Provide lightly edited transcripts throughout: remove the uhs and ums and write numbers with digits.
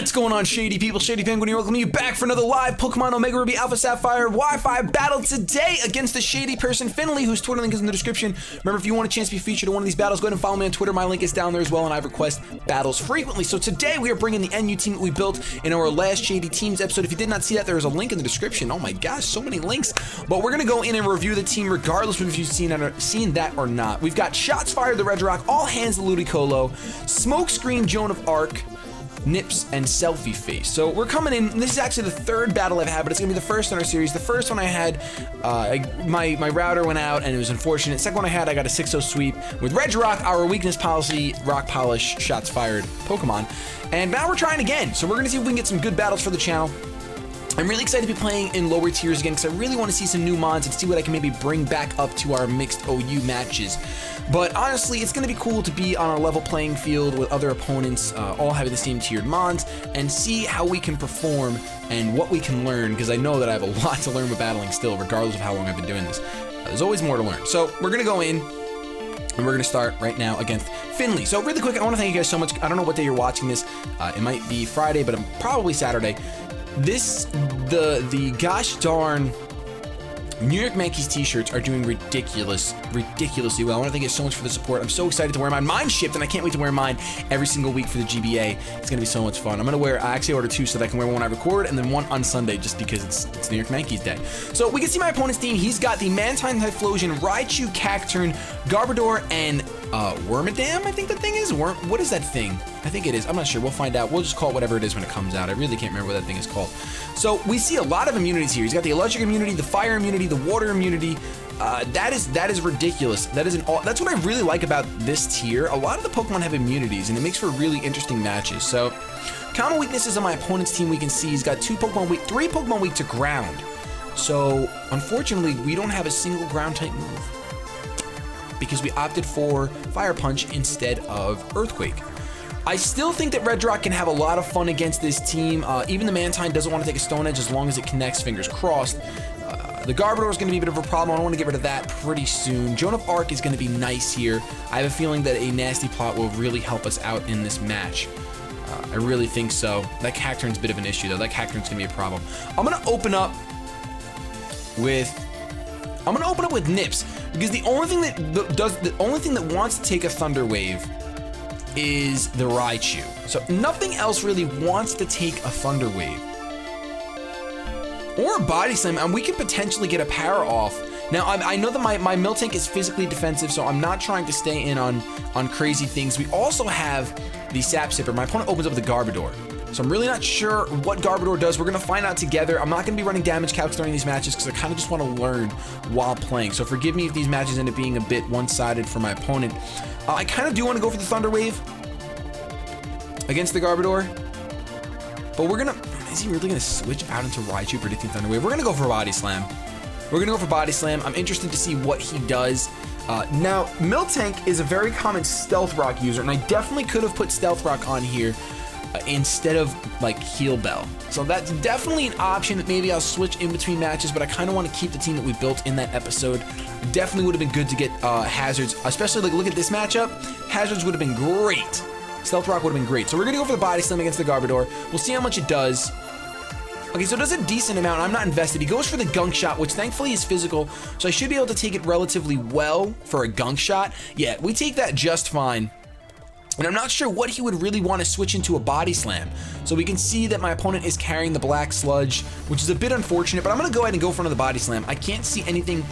What's going on, Shady People? ShadyPenguinn here, welcoming you back for another live Pokemon Omega Ruby Alpha Sapphire Wi-Fi battle today against the Shady person, Finley, whose Twitter link is in the description. Remember, if you want a chance to be featured in one of these battles, go ahead and follow me on Twitter. My link is down there as well, and I request battles frequently. So today, we are bringing the NU team that we built in our last Shady Teams episode. If you did not see that, there is a link in the description. Oh my gosh, so many links. But we're going to go in and review the team regardless of if you've seen that or not. We've got SHOTSFIRED, the Redrock, All Hands, the Ludicolo, Smokescreen, Joan of Arc, Nips, and Selfie Face. So we're coming in. This is actually the third battle I've had, but it's gonna be the first in our series. The first one I had, my router went out and it was unfortunate. Second one I had, I got a 6-0 sweep with Redrock, our weakness policy, rock polish, shots fired Pokemon. And now we're trying again. So we're gonna see if we can get some good battles for the channel. I'm really excited to be playing in lower tiers again because I really want to see some new mods and see what I can maybe bring back up to our mixed OU matches. But honestly, it's going to be cool to be on a level playing field with other opponents, all having the same tiered mods, and see how we can perform and what we can learn, because I know that I have a lot to learn with battling still, regardless of how long I've been doing this. There's always more to learn. So we're going to go in, and we're going to start right now against Finley. So really quick, I want to thank you guys so much. I don't know what day you're watching this. It might be Friday, but probably Saturday. The gosh darn New York Yankees t-shirts are doing ridiculously well. I want to thank you so much for the support. I'm so excited to wear mine. Mine's shipped, and I can't wait to wear mine every single week for the GBA. It's gonna be so much fun. I actually ordered 2 so that I can wear one when I record, and then one on Sunday just because it's New York Yankees Day. So we can see my opponent's team. He's got the Mantine Typhlosion, Raichu, Cacturn, Garbodor, and Wormadam, I think the thing is. What is that thing? I think it is. I'm not sure. We'll find out. We'll just call it whatever it is when it comes out. I really can't remember what that thing is called. So we see a lot of immunities here. He's got the electric immunity, the fire immunity, the water immunity. That is ridiculous. That's what I really like about this tier. A lot of the Pokemon have immunities, and it makes for really interesting matches. So common weaknesses on my opponent's team, we can see he's got 3 Pokemon weak to ground. So unfortunately, we don't have a single ground type move, because we opted for Fire Punch instead of Earthquake. I still think that Redrock can have a lot of fun against this team. Even the Mantine doesn't want to take a Stone Edge as long as it connects, fingers crossed. The Garbodor is going to be a bit of a problem. I want to get rid of that pretty soon. Joan of Arc is going to be nice here. I have a feeling that a nasty plot will really help us out in this match. I really think so. That Cacturn's a bit of an issue, though. That Cacturn's going to be a problem. I'm going to open up with Nips, because the only thing that wants to take a Thunder Wave is the Raichu. So nothing else really wants to take a Thunder Wave. Or a Body Slam, and we could potentially get a power off. Now, I know that my Miltank is physically defensive, so I'm not trying to stay in on crazy things. We also have the Sap Sipper. My opponent opens up with the Garbodor. So I'm really not sure what Garbodor does. We're going to find out together. I'm not going to be running damage calcs during these matches because I kind of just want to learn while playing. So forgive me if these matches end up being a bit one-sided for my opponent. I kind of do want to go for the Thunder Wave against the Garbodor. But we're going to... Is he really going to switch out into Raichu predicting Thunder Wave? We're going to go for Body Slam. We're going to go for Body Slam. I'm interested to see what he does. Now, Miltank is a very common Stealth Rock user, and I definitely could have put Stealth Rock on here instead of like Heal Bell. So that's definitely an option that maybe I'll switch in between matches, but I kind of want to keep the team that we built in that episode. Definitely would have been good to get Hazards, especially like look at this matchup. Hazards would have been great. Stealth Rock would have been great. So we're going to go for the Body Slam against the Garbodor. We'll see how much it does. Okay, so it does a decent amount. I'm not invested. He goes for the Gunk Shot, which thankfully is physical, so I should be able to take it relatively well for a Gunk Shot. Yeah, we take that just fine. And I'm not sure what he would really want to switch into a Body Slam. So we can see that my opponent is carrying the Black Sludge, which is a bit unfortunate, but I'm going to go ahead and go for another Body Slam. I can't see anything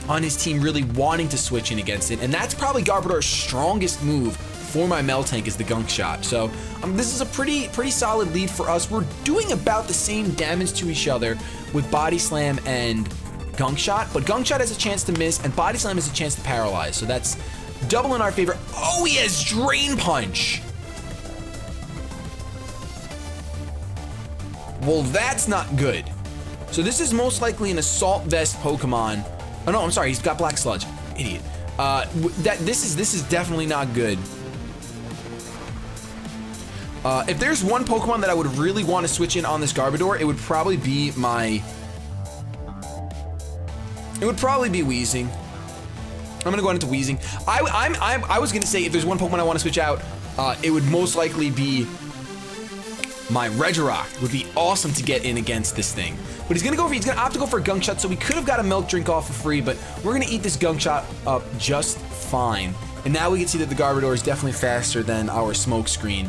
on his team really wanting to switch in against it, and that's probably Garbodor's strongest move for my Miltank is the Gunk Shot. So this is a pretty solid lead for us. We're doing about the same damage to each other with Body Slam and Gunk Shot, but Gunk Shot has a chance to miss, and Body Slam has a chance to paralyze. So that's double in our favor. Oh, he has Drain Punch. Well, that's not good. So this is most likely an Assault Vest Pokemon. Oh no, I'm sorry, he's got Black Sludge. Idiot. This is definitely not good. If there's one Pokemon that I would really want to switch in on this Garbodor, it would probably be Weezing. I'm gonna go into Weezing. I was gonna say if there's one Pokemon I want to switch out, it would most likely be my Redrock would be awesome to get in against this thing. But he's gonna opt to go for a gunk shot, so we could have got a milk drink off for free, but we're gonna eat this gunk shot up just fine. And now we can see that the Garbodor is definitely faster than our smoke screen.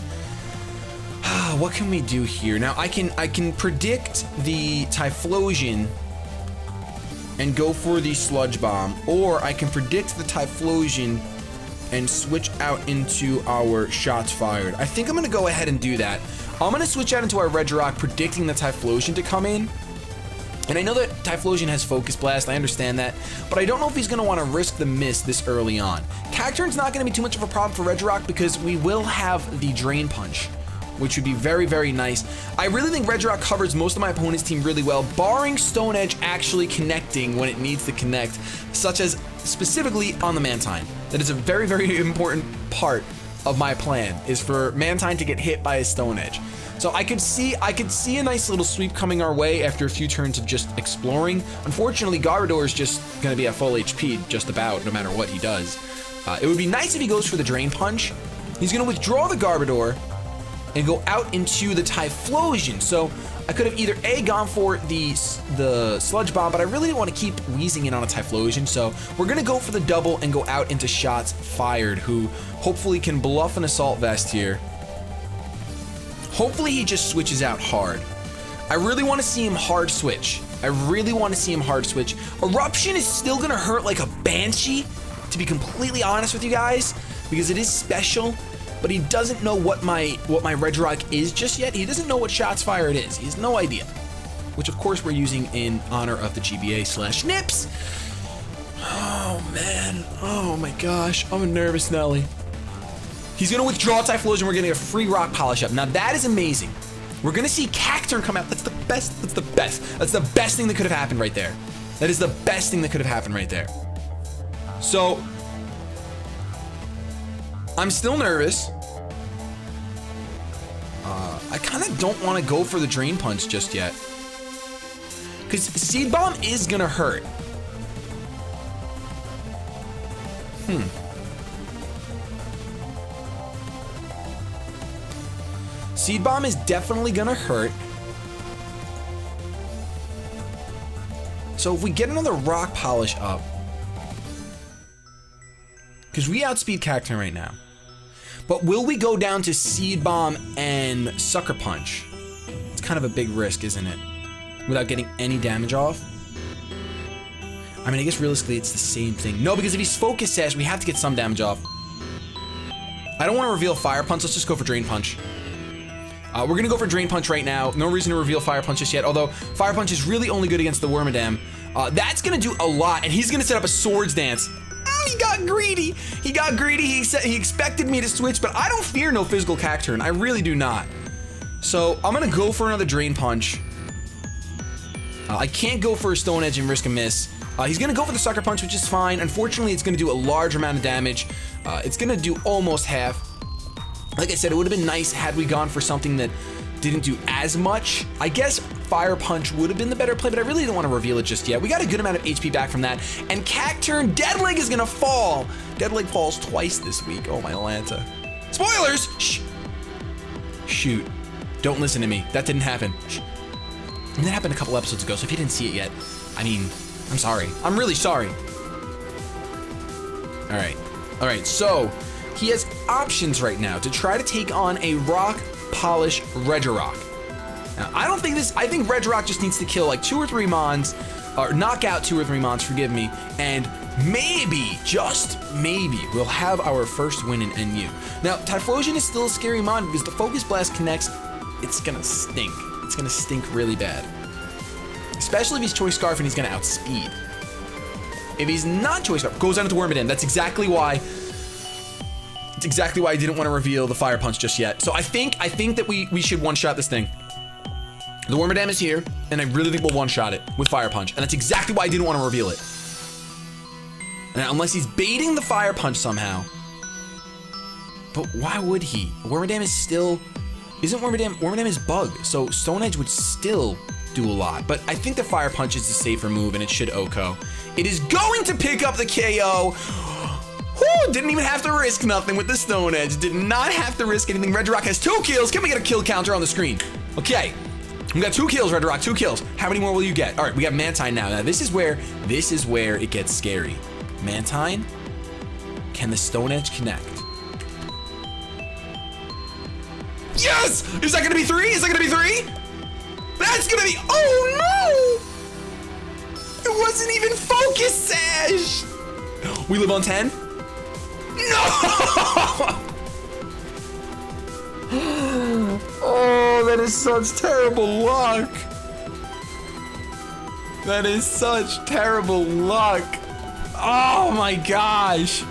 What can we do here? Now I can predict the Typhlosion and go for the Sludge Bomb, or I can predict the Typhlosion and switch out into our Shots Fired. I think I'm gonna go ahead and do that. I'm gonna switch out into our Redrock, predicting the Typhlosion to come in. And I know that Typhlosion has Focus Blast, I understand that, but I don't know if he's gonna wanna risk the miss this early on. Cacturn's not gonna be too much of a problem for Redrock because we will have the Drain Punch, which would be very, very nice. I really think Redrock covers most of my opponent's team really well, barring Stone Edge actually connecting when it needs to connect, such as specifically on the Mantine. That is a very, very important part of my plan, is for Mantine to get hit by a Stone Edge. So I could see a nice little sweep coming our way after a few turns of just exploring. Unfortunately, Garbodor is just gonna be at full HP just about, no matter what he does. It would be nice if he goes for the Drain Punch. He's gonna withdraw the Garbodor and go out into the Typhlosion. So I could have either A, gone for the Sludge Bomb, but I really didn't want to keep wheezing in on a Typhlosion, so we're gonna go for the double and go out into Shots Fired, who hopefully can bluff an Assault Vest here. Hopefully he just switches out hard. I really want to see him hard switch. Eruption is still gonna hurt like a Banshee, to be completely honest with you guys, because it is special. But he doesn't know what my Redrock is just yet. He doesn't know what Shots Fired is. He has no idea. Which of course we're using in honor of the GBA/Nips. Oh man, oh my gosh, I'm a nervous Nelly. He's gonna withdraw Typhlosion, we're getting a free Rock Polish up. Now that is amazing. We're gonna see Cacturn come out. That's the best thing that could have happened right there. That is the best thing that could have happened right there. So, I'm still nervous. I kind of don't want to go for the Drain Punch just yet, because Seed Bomb is gonna hurt. Seed Bomb is definitely gonna hurt. So if we get another Rock Polish up, because we outspeed Cacturn right now. But will we go down to Seed Bomb and Sucker Punch? It's kind of a big risk, isn't it? Without getting any damage off? I mean, I guess realistically it's the same thing. No, because if he's Focus Sash, we have to get some damage off. I don't want to reveal Fire Punch, let's just go for Drain Punch. We're gonna go for Drain Punch right now. No reason to reveal Fire Punch just yet, although Fire Punch is really only good against the Wormadam. That's gonna do a lot, and he's gonna set up a Swords Dance. He got greedy. He expected me to switch, but I don't fear no physical Cacturn. I really do not. So I'm gonna go for another Drain Punch. I can't go for a Stone Edge and risk a miss. He's gonna go for the Sucker Punch, which is fine. Unfortunately, it's gonna do a large amount of damage. It's gonna do almost half. Like I said, it would have been nice had we gone for something that didn't do as much. I guess Fire Punch would have been the better play, but I really didn't want to reveal it just yet. We got a good amount of HP back from that. And Cacturn, Deadleg is gonna fall. Deadleg falls twice this week. Oh my Atlanta. Spoilers! Shh. Shoot. Don't listen to me. That didn't happen. Shh. And that happened a couple episodes ago, so if you didn't see it yet, I mean, I'm sorry. I'm really sorry. All right, so he has options right now to try to take on a Rock Polish Redrock. Now, I think Redrock just needs to kill like 2 or 3 Mons, or knock out 2 or 3 Mons, forgive me, and maybe, just maybe, we'll have our first win in NU. Now, Typhlosion is still a scary Mon because the Focus Blast connects, it's gonna stink. It's gonna stink really bad. Especially if he's Choice Scarf and he's gonna outspeed. If he's not Choice Scarf, goes down into Wormadam. That's exactly why I didn't want to reveal the Fire Punch just yet. So I think that we should one-shot this thing. The Wormadam is here, and I really think we'll one-shot it with Fire Punch, and that's exactly why I didn't want to reveal it. Now, unless he's baiting the Fire Punch somehow. But why would he? Wormadam is still... Wormadam is Bug, so Stone Edge would still do a lot. But I think the Fire Punch is the safer move, and it should OHKO. It is going to pick up the KO! Woo! Woo! Didn't even have to risk nothing with the Stone Edge. Did not have to risk anything. Redrock has 2 kills. Can we get a kill counter on the screen? Okay. We got 2 kills, Redrock, 2 kills. How many more will you get? All right, we got Mantine now. Now this is where it gets scary. Mantine, can the Stone Edge connect? Yes! Is that gonna be 3? Is that gonna be 3? That's gonna be, oh no! It wasn't even focused, Sash! We live on 10? No! Oh, that is such terrible luck. That is such terrible luck. Oh my gosh.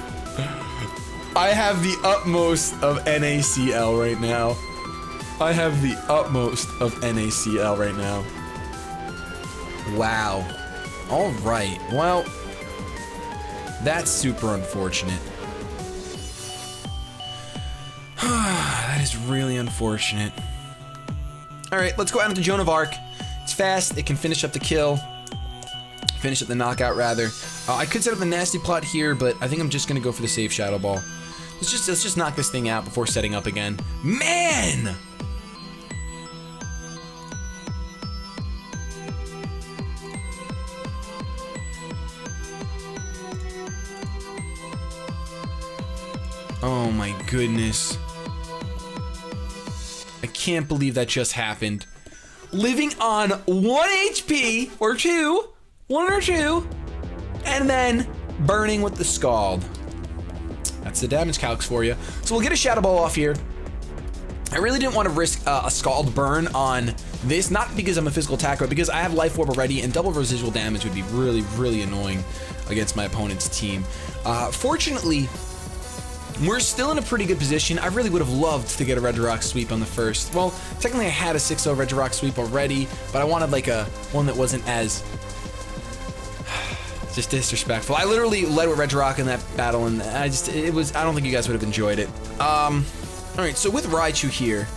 I have the utmost of NaCl right now. I have the utmost of NaCl right now. Wow. All right. Well, that's super unfortunate. That is really unfortunate. All right, let's go out into Joan of Arc. It's fast. It can finish up the kill. Finish up the knockout, rather. I could set up the nasty plot here, but I think I'm just gonna go for the safe Shadow Ball. Let's just knock this thing out before setting up again. Man! Oh my goodness. I can't believe that just happened. Living on 1 HP, or 2, 1 or 2, and then burning with the Scald. That's the damage calcs for you. So we'll get a Shadow Ball off here. I really didn't want to risk a Scald burn on this, not because I'm a physical attacker, but because I have Life Orb already, and double residual damage would be really, really annoying against my opponent's team. Fortunately, we're still in a pretty good position. I really would have loved to get a Redrock sweep on the first. Well, technically I had a 6-0 Redrock sweep already, but I wanted like one that wasn't as just disrespectful. I literally led with Redrock in that battle, and I don't think you guys would have enjoyed it. All right, so with Raichu here,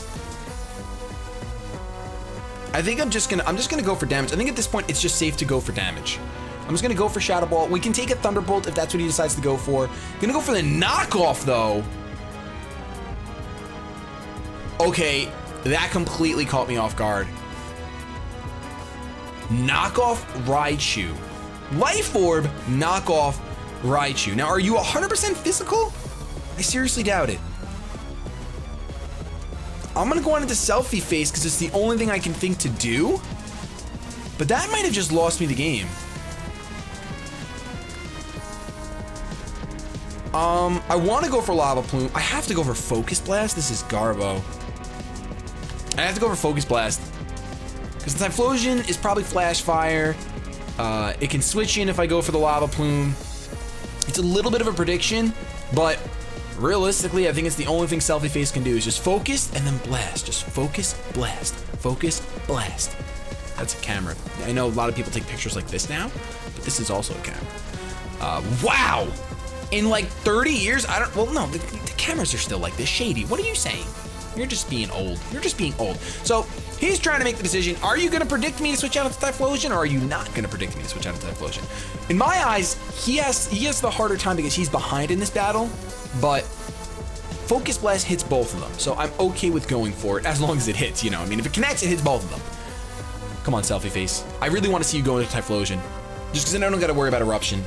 I think I'm just gonna go for damage. I think at this point it's just safe to go for damage. I'm just gonna go for Shadow Ball. We can take a Thunderbolt if that's what he decides to go for. Gonna go for the knockoff though. Okay, that completely caught me off guard. Knockoff Raichu. Life Orb, knockoff Raichu. Now, are you 100% physical? I seriously doubt it. I'm gonna go on into Selfie Face because it's the only thing I can think to do. But that might have just lost me the game. I want to go for Lava Plume. I have to go for Focus Blast. This is Garbo. I have to go for Focus Blast because the Typhlosion is probably Flash Fire. It can switch in if I go for the Lava Plume. It's a little bit of a prediction, but realistically, I think it's the only thing Selfie Face can do is just focus and then blast. Just focus, blast, focus, blast. That's a camera. I know a lot of people take pictures like this now, but this is also a camera. Wow! In like 30 years, well, no, the cameras are still like this. Shady, what are you saying? You're just being old. You're just being old. So he's trying to make the decision. Are you going to predict me to switch out into Typhlosion, or are you not going to predict me to switch out into Typhlosion? In my eyes, he has the harder time because he's behind in this battle, but Focus Blast hits both of them. So I'm okay with going for it as long as it hits, you know. I mean, if it connects, it hits both of them. Come on, Selfie Face. I really want to see you go into Typhlosion. Just because then I don't got to worry about Eruption.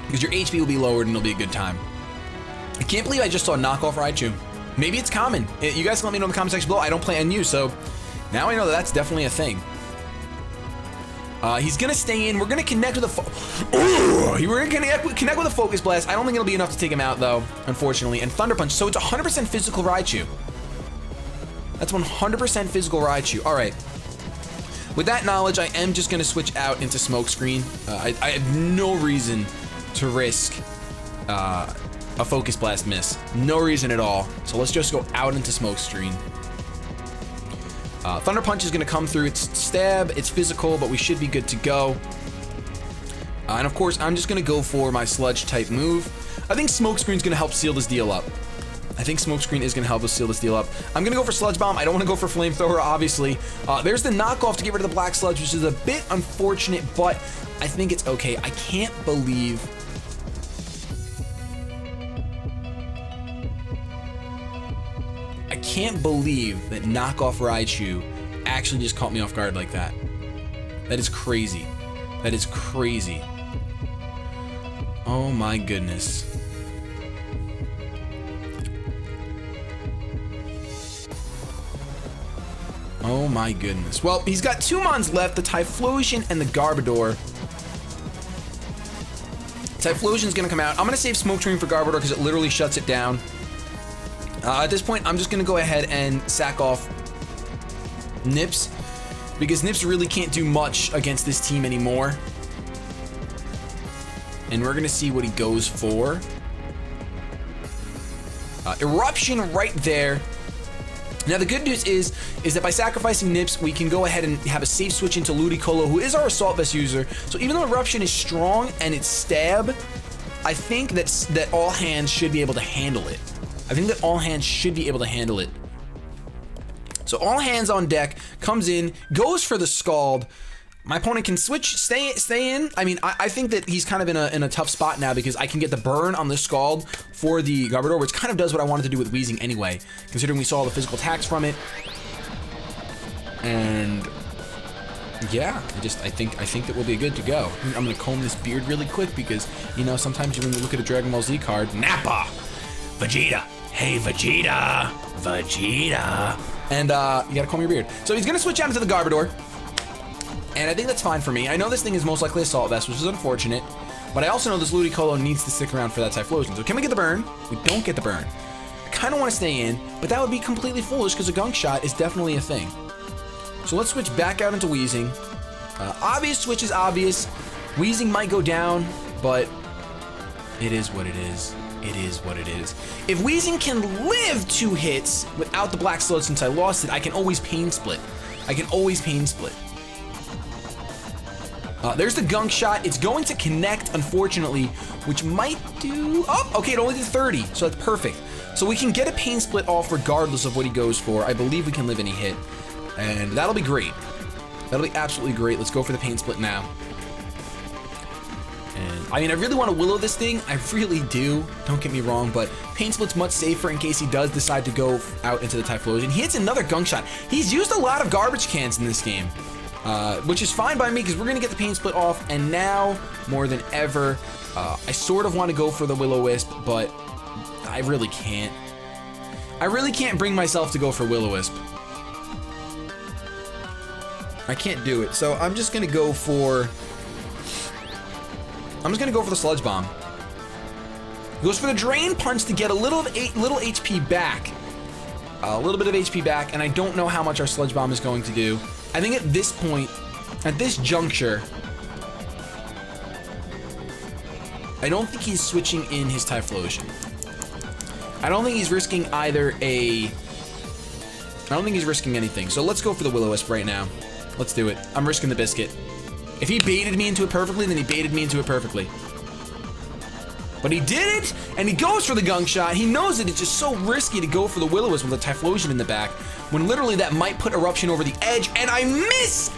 Because your HP will be lowered and it'll be a good time. I can't believe I just saw knockoff Raichu. Maybe it's common. You guys can let me know in the comment section below. I don't play NU, so now I know that that's definitely a thing. He's gonna stay in. We're gonna connect with a we're gonna connect with a Focus Blast. I don't think it'll be enough to take him out though, unfortunately. And Thunder Punch. So it's 100% physical Raichu. That's 100% physical Raichu. All right. With that knowledge, I am just gonna switch out into Smokescreen. I have no reason to risk a Focus Blast miss. No reason at all. So let's just go out into Smokescreen. Thunder Punch is going to come through. It's stab, it's physical, but we should be good to go. And of course, I'm just going to go for my Sludge type move. I think Smokescreen is going to help seal this deal up. I think Smokescreen is going to help us seal this deal up. I'm going to go for Sludge Bomb. I don't want to go for Flamethrower, obviously. There's the knockoff to get rid of the Black Sludge, which is a bit unfortunate, but I think it's okay. I can't believe can't believe that knockoff Raichu actually just caught me off guard like that. That is crazy. That is crazy. Oh my goodness. Oh my goodness. Well, he's got 2 Mons left, the Typhlosion and the Garbodor. Typhlosion's gonna come out. I'm gonna save Smoke Screen for Garbodor because it literally shuts it down. At this point, I'm just gonna go ahead and sack off Nips because Nips really can't do much against this team anymore. And we're gonna see what he goes for. Eruption right there. Now the good news is that by sacrificing Nips, we can go ahead and have a safe switch into Ludicolo, who is our Assault Vest user. So even though Eruption is strong and it's stab, I think that all hands should be able to handle it. I think that all hands should be able to handle it. So all hands on deck, comes in, goes for the Scald. My opponent can switch, stay in. I mean, I think that he's kind of in a tough spot now because I can get the burn on the Scald for the Garbodor, which kind of does what I wanted to do with Weezing anyway, considering we saw the physical attacks from it. And yeah, I think that we'll be good to go. I'm gonna comb this beard really quick because, you know, sometimes when you look at a Dragon Ball Z card, Nappa, Vegeta, hey Vegeta, Vegeta, and you gotta comb your beard. So he's gonna switch out into the Garbodor. And I think that's fine for me. I know this thing is most likely Assault Vest, which is unfortunate, but I also know this Ludicolo needs to stick around for that Typhlosion. So can we get the burn? We don't get the burn. I kind of want to stay in, but that would be completely foolish because a Gunk Shot is definitely a thing. So let's switch back out into Weezing. Obvious switch is obvious. Weezing might go down, but it is what it is. It is what it is. If Weezing can live 2 hits without the Black Sludge since I lost it, I can always Pain Split. I can always Pain Split. There's the Gunk Shot. It's going to connect, unfortunately, which might do... Oh, okay, it only did 30, so that's perfect. So we can get a Pain Split off regardless of what he goes for. I believe we can live any hit, and that'll be great. That'll be absolutely great. Let's go for the Pain Split now. And, I mean, I really want to Willow this thing. I really do. Don't get me wrong, but Pain Split's much safer in case he does decide to go out into the Typhlosion. He hits another Gunk Shot. He's used a lot of garbage cans in this game. Which is fine by me because we're going to get the Pain Split off, and now, more than ever, I sort of want to go for the Will-O-Wisp, but I really can't. I really can't bring myself to go for Will-O-Wisp. I can't do it, so I'm just going to go for... the Sludge Bomb. Goes for the Drain Punch to get a little HP back. A little bit of HP back, and I don't know how much our Sludge Bomb is going to do. I think at this point, at this juncture, I don't think he's switching in his Typhlosion. I don't think he's risking either a... I don't think he's risking anything. So let's go for the Will-O-Wisp right now. Let's do it. I'm risking the Biscuit. If he baited me into it perfectly, then he baited me into it perfectly. But he did it, and he goes for the Gunk Shot. He knows that it's just so risky to go for the Will-O-Wisp with a Typhlosion in the back, when literally that might put Eruption over the edge, and I miss!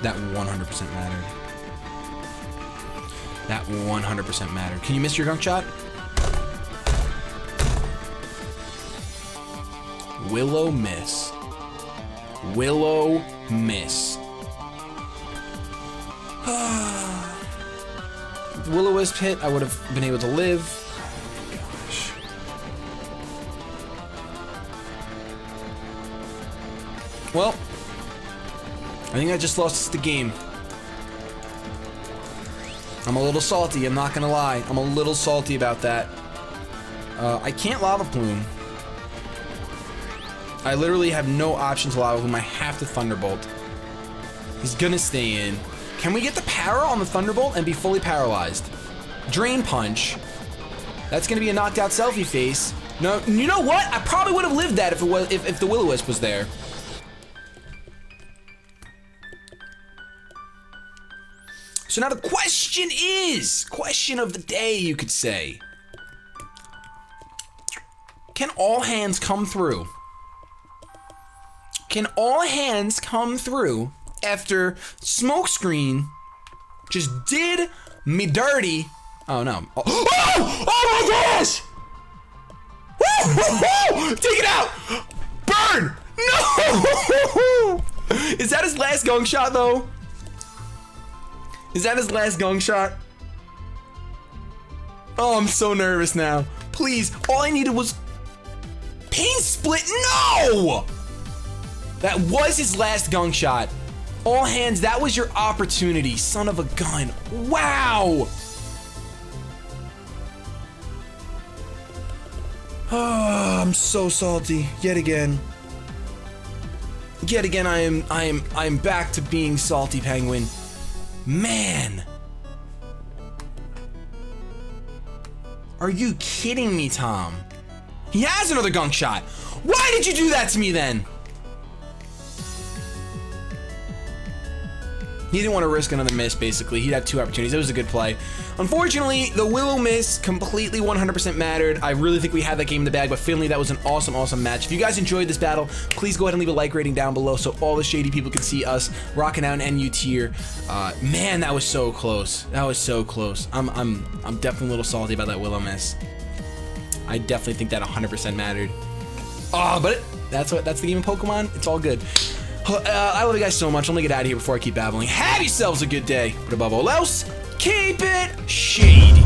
That 100% mattered. That 100% mattered. Can you miss your Gunk Shot? Willow miss. Willow miss. If Will-O-Wisp hit, I would have been able to live. Oh my gosh. Well, I think I just lost the game. I'm a little salty, I'm not gonna lie. I'm a little salty about that. I can't Lava Plume. I literally have no option to Lava Plume. I have to Thunderbolt. He's gonna stay in. Can we get the power on the Thunderbolt and be fully paralyzed? Drain Punch. That's gonna be a knocked out selfie face. No, you know what? I probably would have lived that if the Will-O-Wisp was there. So now the question is, question of the day, you could say. Can all hands come through? Can all hands come through after Smokescreen just did me dirty. Oh no. Oh my gosh! Take it out! Burn! No! Is that his last gong shot though? Is that his last gong shot? Oh, I'm so nervous now. Please, all I needed was pain split. No! That was his last gong shot. All hands, that was your opportunity, son of a gun. Wow! Oh, I'm so salty. Yet again. Yet again, I am back to being salty, Penguin. Man. Are you kidding me, Tom? He has another gunk shot. Why did you do that to me then? He didn't want to risk another miss, basically. He'd have 2 opportunities. That was a good play. Unfortunately, the Willow miss completely 100% mattered. I really think we had that game in the bag, but Finley, that was an awesome, awesome match. If you guys enjoyed this battle, please go ahead and leave a like rating down below so all the Shady people can see us rocking out an NU tier. Man, that was so close. That was so close. I'm definitely a little salty about that Willow miss. I definitely think that 100% mattered. Oh, but that's the game of Pokemon. It's all good. I love you guys so much. I'm gonna get out of here before I keep babbling. Have yourselves a good day. But above all else, keep it shady.